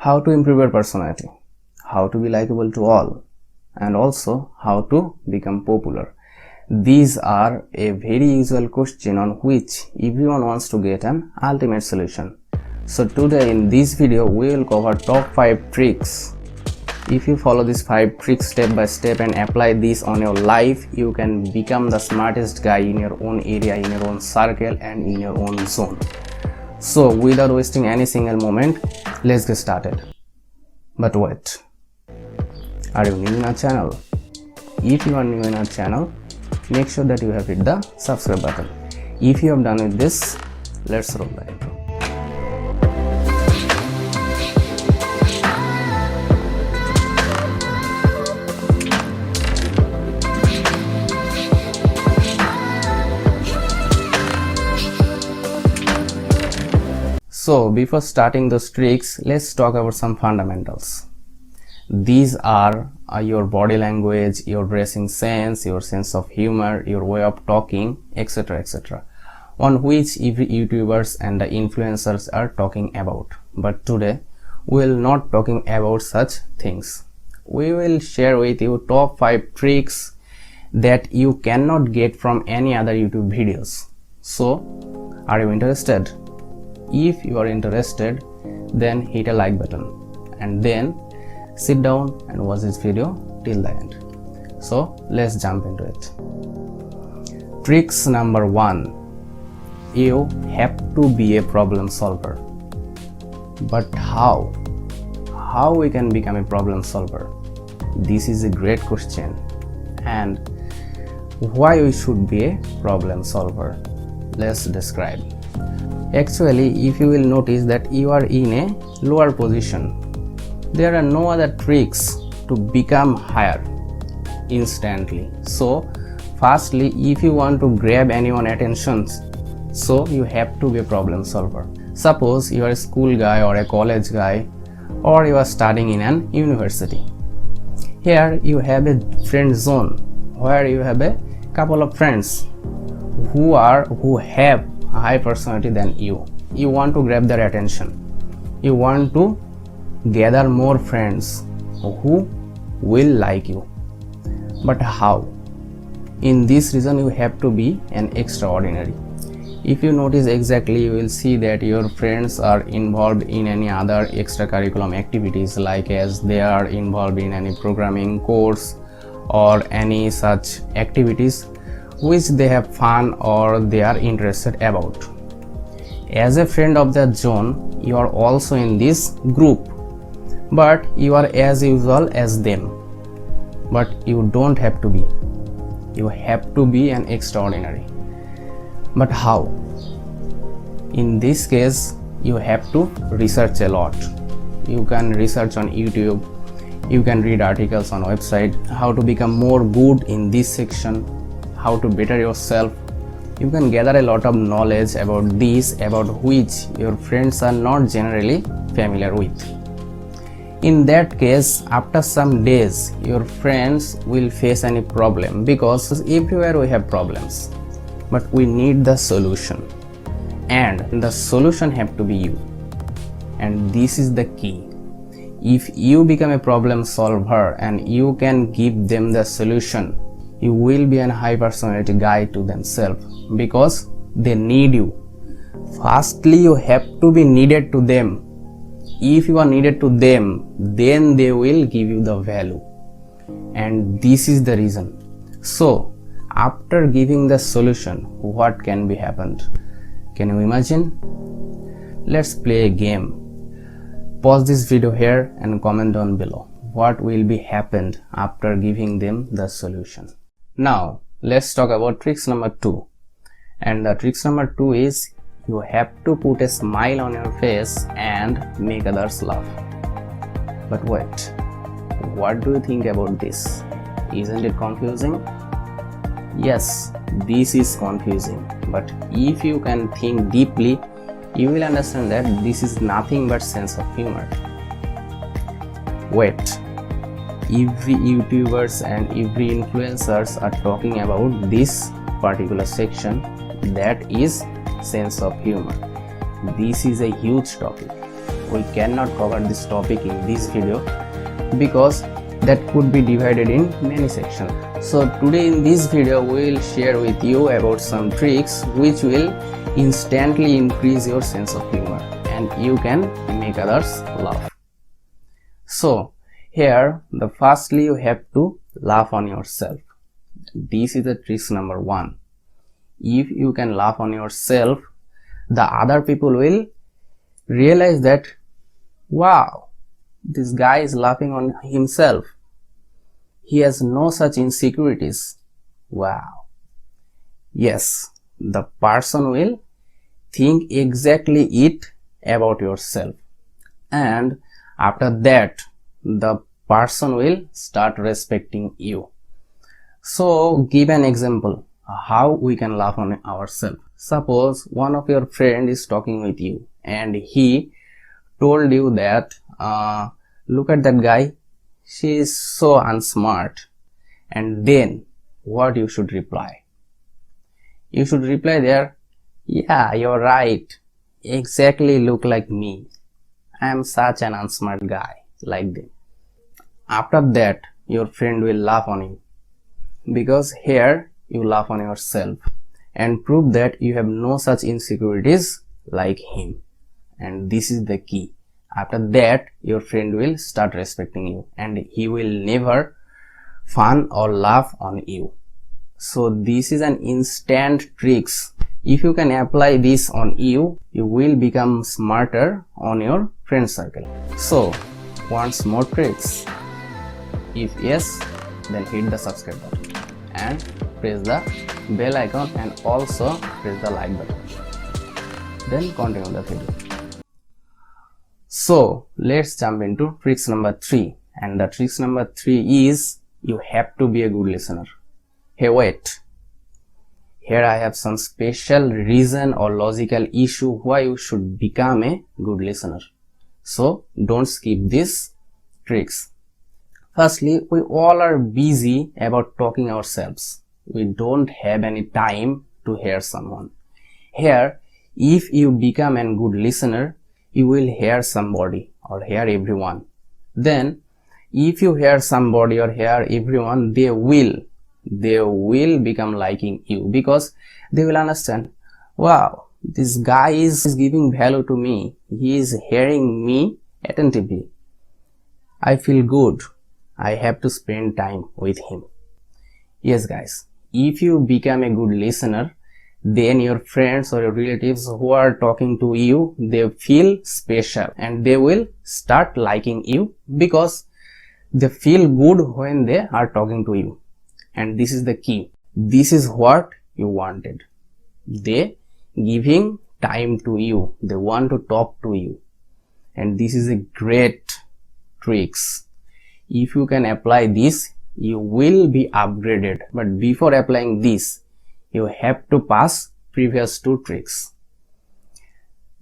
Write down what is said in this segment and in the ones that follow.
how to improve your personality, how to be likable to all, and also how to become popular. These are a very usual question on which everyone wants to get an ultimate solution. So today in this video we will cover top 5 tricks. If you follow these 5 tricks step by step and apply this on your life, you can become the smartest guy in your own area, in your own circle and in your own zone. So without wasting any single moment, let's get started. But wait, are you new in our channel? If you are new in our channel, make sure that you have hit the subscribe button. If you have done with this, let's roll the intro. So before starting those tricks, let's talk about some fundamentals. These are your body language, your dressing sense, your sense of humor, your way of talking, etc, etc, on which every YouTubers and the influencers are talking about. But today we will not talking about such things. We will share with you top 5 tricks that you cannot get from any other YouTube videos. So are you interested? If you are interested, then hit a like button and then sit down and watch this video till the end. So let's jump into it. Tricks number 1. You have to be a problem solver. But how? How we can become a problem solver? This is a great question. And why we should be a problem solver? Let's describe. Actually, if you will notice that you are in a lower position, there are no other tricks to become higher instantly. So firstly, if you want to grab anyone's attention, so you have to be a problem solver. Suppose you are a school guy or a college guy, or you are studying in an university. Here you have a friend zone where you have a couple of friends who have a high personality than you. You want to grab their attention. You want to gather more friends who will like you. But how? In this reason you have to be an extraordinary. If you notice exactly, you will see that your friends are involved in any other extracurricular activities, like as they are involved in any programming course or any such activities which they have fun or they are interested about. As a friend of that zone, you are also in this group, but you are as usual as them. But you don't have to be. You have to be an extraordinary. But how? In this case, you have to research a lot. You can research on YouTube, you can read articles on website, how to become more good in this section, how to better yourself. You can gather a lot of knowledge about this, about which your friends are not generally familiar with. In that case, after some days, your friends will face any problem, because everywhere we have problems. But we need the solution, and the solution have to be you. And this is the key. If you become a problem solver and you can give them the solution, you will be a high personality guy to themselves, because they need you. Firstly, you have to be needed to them. If you are needed to them, then they will give you the value. And this is the reason. So after giving the solution, what can be happened? Can you imagine? Let's play a game. Pause this video here and comment down below what will be happened after giving them the solution. Now let's talk about tricks number 2. And the tricks number 2 is you have to put a smile on your face and make others laugh. But wait, what do you think about this? Isn't it confusing? Yes, this is confusing, but if you can think deeply, you will understand that this is nothing but sense of humor. Wait, every YouTubers and every influencers are talking about this particular section, that is sense of humor. This is a huge topic. we cannot cover this topic in this video because that could be divided in many sections. So today in this video we will share with you about some tricks which will instantly increase your sense of humor and you can make others laugh. So here firstly you have to laugh on yourself. This is the trick number 1. If you can laugh on yourself, the other people will realize that, wow, this guy is laughing on himself. He has no such insecurities. Wow. Yes, the person will think exactly it about yourself. And after that, the person will start respecting you. So give an example how we can laugh on ourselves. Suppose one of your friend is talking with you and he told you that look at that guy, she is so unsmart. And then what you should reply? You should reply there, yeah, you're right, exactly look like me. I am such an unsmart guy, like that. After that your friend will laugh on you, because here you laugh on yourself and prove that you have no such insecurities like him. And this is the key. After that your friend will start respecting you and he will never fun or laugh on you. So this is an instant tricks. If you can apply this on you, you will become smarter on your friend circle. So want more tricks? If yes, then hit the subscribe button and press the bell icon and also press the like button. Then continue the video. So let's jump into tricks number 3, and the tricks number 3 is you have to be a good listener. Hey, wait, here I have some special reason or logical issue why you should become a good listener. So don't skip these tricks. Firstly, we all are busy about talking ourselves. We don't have any time to hear someone. Here, if you become a good listener, you will hear somebody or hear everyone. Then, if you hear somebody or hear everyone, they will become liking you, because they will understand, wow, this guy is giving value to me. He is hearing me attentively. I feel good. I have to spend time with him. Yes guys, if you become a good listener, then your friends or your relatives who are talking to you, they feel special and they will start liking you because they feel good when they are talking to you. And this is the key. This is what you wanted. They giving time to you. They want to talk to you. And this is a great tricks. If you can apply this, you will be upgraded. But before applying this, you have to pass previous 2 tricks.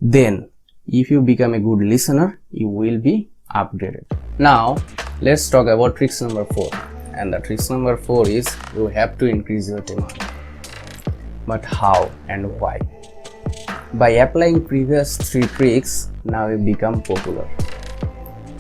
Then, if you become a good listener, you will be upgraded. Now, let's talk about tricks number 4. And the tricks number 4 is you have to increase your demand. But how and why? By applying previous 3 tricks, now you become popular.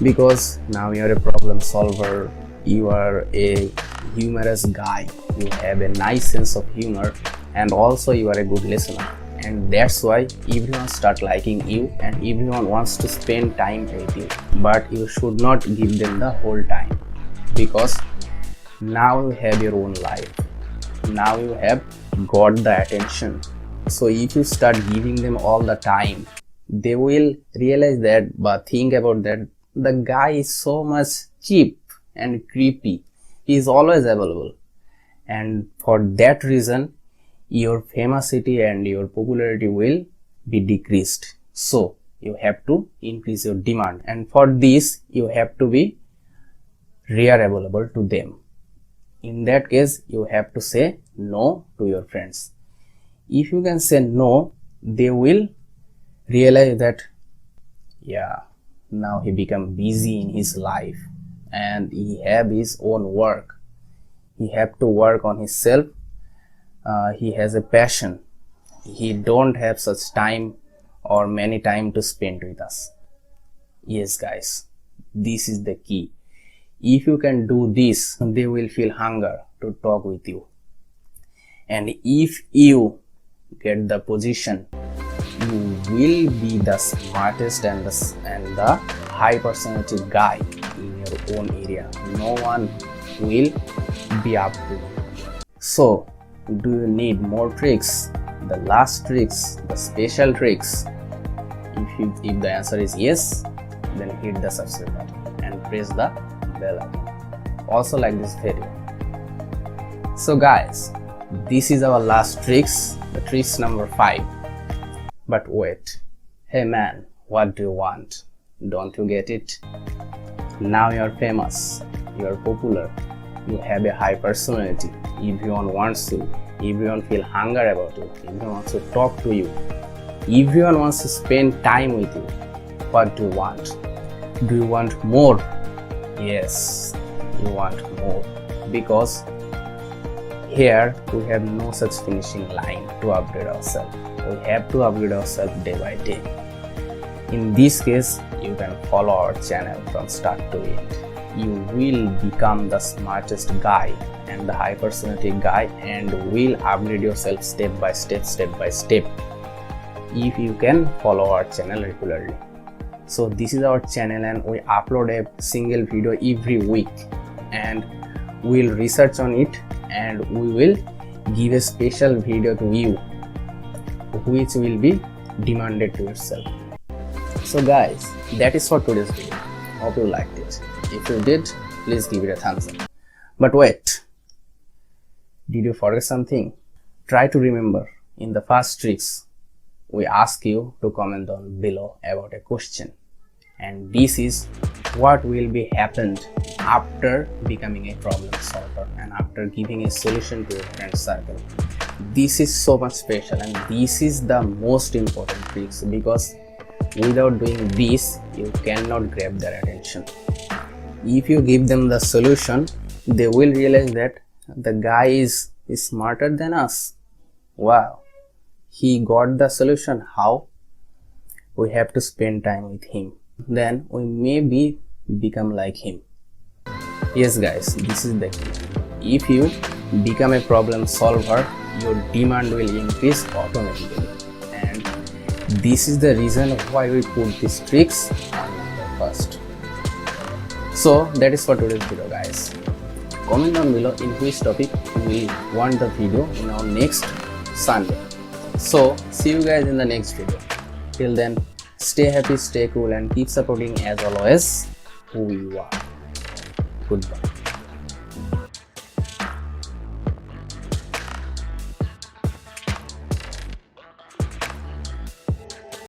Because now you are a problem solver, you are a humorous guy, you have a nice sense of humor, and also you are a good listener. And that's why everyone start liking you and everyone wants to spend time with you. But you should not give them the whole time, because now you have your own life. Now you have got the attention. So if you start giving them all the time, they will realize that, but think about that, the guy is so much cheap and creepy. He is always available. And for that reason, your famousity and your popularity will be decreased. So you have to increase your demand. And for this, you have to be rare available to them. In that case, you have to say no to your friends. If you can say no, they will realize that, yeah, now he become busy in his life and he have his own work. He have to work on himself. He has a passion. He don't have such time or many time to spend with us. Yes guys, this is the key. If you can do this, they will feel hunger to talk with you. And if you get the position, you will be the smartest and the high personality guy in your own area. No one will be up to you. So, do you need more tricks? The last tricks, the special tricks? If the answer is yes, then hit the subscribe button and press the bell icon. Also like this video. So guys, this is our last tricks, the tricks number 5. But wait, hey man, what do you want? Don't you get it? Now you are famous, you are popular, you have a high personality. Everyone wants you, everyone feel hunger about you, everyone wants to talk to you, everyone wants to spend time with you. What do you want? Do you want more? Yes, you want more, because here we have no such finishing line to upgrade ourselves. We have to upgrade ourselves day by day. In this case, you can follow our channel from start to end. You will become the smartest guy and the high personality guy, and will upgrade yourself step by step if you can follow our channel regularly. So this is our channel, and we upload a single video every week, and we'll research on it, and we will give a special video to you which will be demanded to yourself. So guys, that is for today's video. Hope you liked it. If you did, please give it a thumbs up. But wait, did you forget something? Try to remember, in the first tricks we ask you to comment down below about a question, and this is what will be happened after becoming a problem solver and after giving a solution to your friend circle. This is so much special, and this is the most important tricks, because without doing this you cannot grab their attention. If you give them the solution, they will realize that the guy is smarter than us. Wow, he got the solution. How? We have to spend time with him, then we maybe become like him. Yes guys, this is the key. If you become a problem solver, your demand will increase automatically, and this is the reason why we put these tricks on number first. So that is for today's video guys. Comment down below in which topic you will want the video in our next Sunday. So see you guys in the next video. Till then, stay happy, stay cool, and keep supporting as always who you are. Goodbye.